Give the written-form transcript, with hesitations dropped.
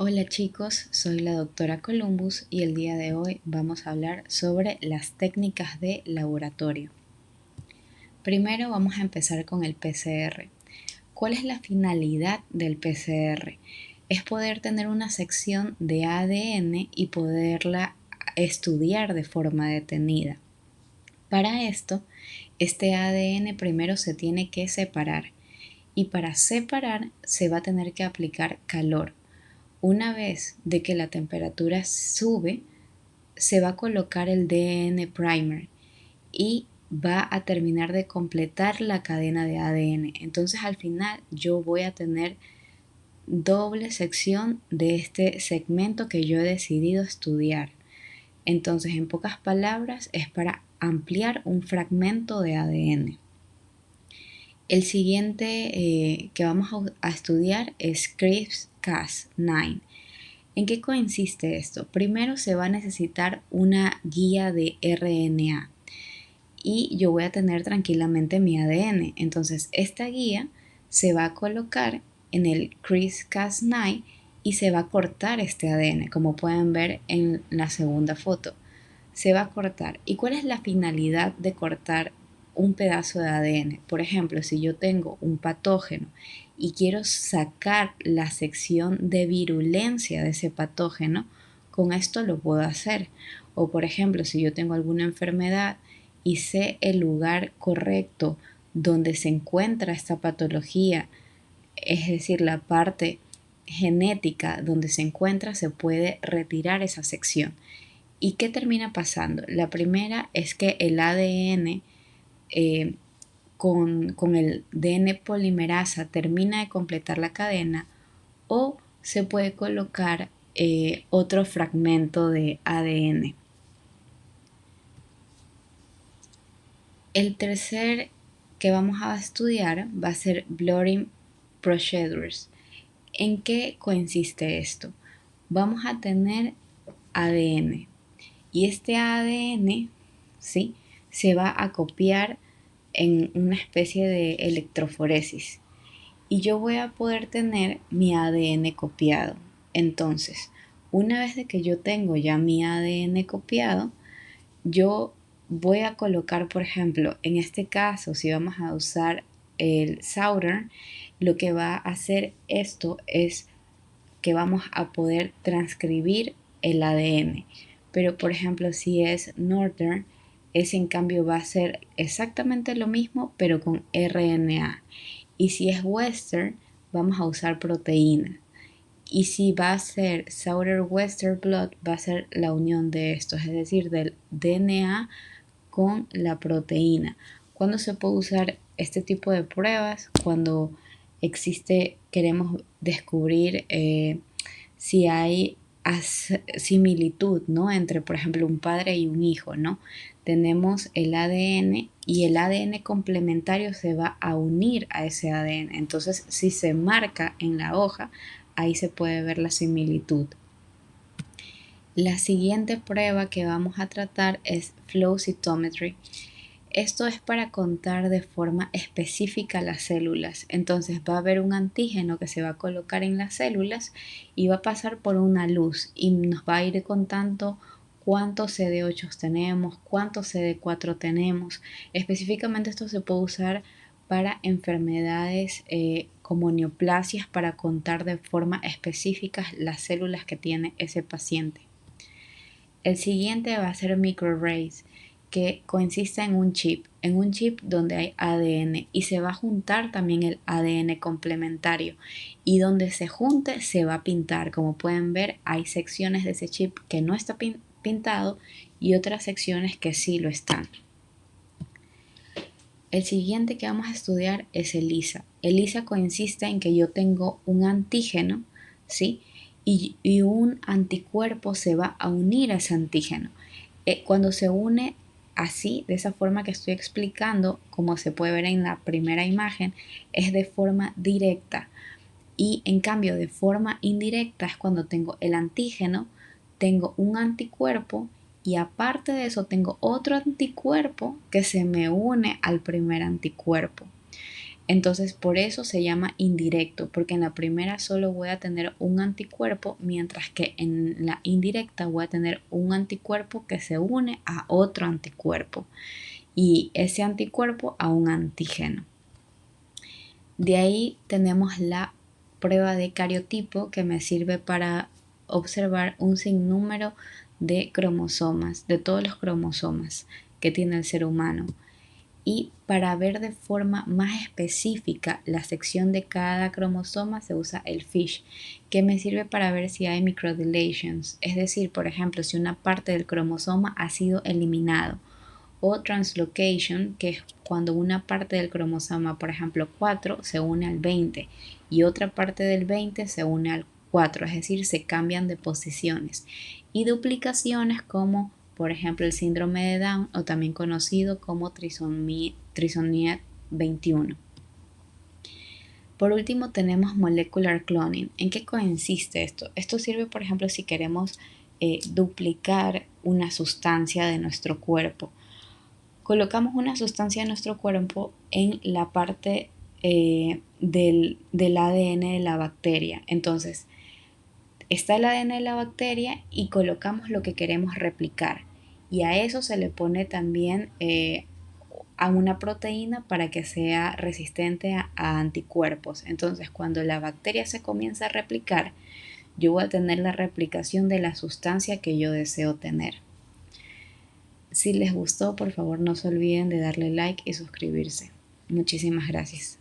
Hola chicos, soy la doctora Columbus y el día de hoy vamos a hablar sobre las técnicas de laboratorio. Primero vamos a empezar con el PCR. ¿Cuál es la finalidad del PCR? Es poder tener una sección de ADN y poderla estudiar de forma detenida. Para esto, este ADN primero se tiene que separar y para separar se va a tener que aplicar calor. Una vez de que la temperatura sube, se va a colocar el DN primer y va a terminar de completar la cadena de ADN. Entonces al final yo voy a tener doble sección de este segmento que yo he decidido estudiar. Entonces, en pocas palabras, es para ampliar un fragmento de ADN. El siguiente que vamos a estudiar es CRISPR-Cas9. ¿En qué consiste esto? Primero se va a necesitar una guía de RNA y yo voy a tener tranquilamente mi ADN. Entonces esta guía se va a colocar en el CRISPR-Cas9 y se va a cortar este ADN, como pueden ver en la segunda foto. Se va a cortar. ¿Y cuál es la finalidad de cortar un pedazo de ADN? Por ejemplo, si yo tengo un patógeno y quiero sacar la sección de virulencia de ese patógeno, con esto lo puedo hacer. O por ejemplo, si yo tengo alguna enfermedad y sé el lugar correcto donde se encuentra esta patología, es decir, la parte genética donde se encuentra, se puede retirar esa sección. ¿Y qué termina pasando? La primera es que el ADN con el DN polimerasa termina de completar la cadena o se puede colocar otro fragmento de ADN. El tercer que vamos a estudiar va a ser Blurring Procedures. ¿En qué consiste esto? Vamos a tener ADN y este ADN, ¿sí?, se va a copiar en una especie de electroforesis y yo voy a poder tener mi ADN copiado. Entonces, una vez de que yo tengo ya mi ADN copiado, yo voy a colocar, por ejemplo, en este caso, si vamos a usar el Southern, lo que va a hacer esto es que vamos a poder transcribir el ADN. Pero, por ejemplo, si es Northern, ese en cambio va a ser exactamente lo mismo, pero con RNA. Y si es Western, vamos a usar proteína. Y si va a ser Southern Western Blot, va a ser la unión de estos, es decir, del DNA con la proteína. ¿Cuándo se puede usar este tipo de pruebas? Cuando queremos descubrir si hay similitud, ¿no?, entre, por ejemplo, un padre y un hijo, ¿no? Tenemos el ADN y el ADN complementario se va a unir a ese ADN. Entonces, si se marca en la hoja, ahí se puede ver la similitud. La siguiente prueba que vamos a tratar es flow cytometry. Esto es para contar de forma específica las células. Entonces va a haber un antígeno que se va a colocar en las células y va a pasar por una luz y nos va a ir contando cuántos CD8 tenemos, cuántos CD4 tenemos. Específicamente esto se puede usar para enfermedades como neoplasias, para contar de forma específica las células que tiene ese paciente. El siguiente va a ser microarrays, que consiste en un chip donde hay ADN y se va a juntar también el ADN complementario y donde se junte se va a pintar. Como pueden ver, hay secciones de ese chip que no está pintado y otras secciones que sí lo están. El siguiente que vamos a estudiar es ELISA. ELISA consiste en que yo tengo un antígeno, ¿sí?, y un anticuerpo se va a unir a ese antígeno. Cuando se une así, de esa forma que estoy explicando, como se puede ver en la primera imagen, es de forma directa. Y en cambio, de forma indirecta es cuando tengo el antígeno, tengo un anticuerpo y aparte de eso tengo otro anticuerpo que se me une al primer anticuerpo. Entonces, por eso se llama indirecto, porque en la primera solo voy a tener un anticuerpo, mientras que en la indirecta voy a tener un anticuerpo que se une a otro anticuerpo y ese anticuerpo a un antígeno. De ahí tenemos la prueba de cariotipo, que me sirve para observar un sinnúmero de cromosomas, de todos los cromosomas que tiene el ser humano, y para ver de forma más específica la sección de cada cromosoma se usa el FISH, que me sirve para ver si hay microdeletions, es decir, por ejemplo, si una parte del cromosoma ha sido eliminado, o translocation, que es cuando una parte del cromosoma, por ejemplo 4, se une al 20 y otra parte del 20 se une al 4, es decir, se cambian de posiciones. Y duplicaciones como por ejemplo el síndrome de Down, o también conocido como trisomía 21. Por último tenemos molecular cloning. ¿En qué consiste esto? Esto sirve, por ejemplo, si queremos duplicar una sustancia de nuestro cuerpo. Colocamos una sustancia en nuestro cuerpo en la parte del ADN de la bacteria. Entonces, está el ADN de la bacteria y colocamos lo que queremos replicar. Y a eso se le pone también a una proteína para que sea resistente a anticuerpos. Entonces, cuando la bacteria se comienza a replicar, yo voy a tener la replicación de la sustancia que yo deseo tener. Si les gustó, por favor no se olviden de darle like y suscribirse. Muchísimas gracias.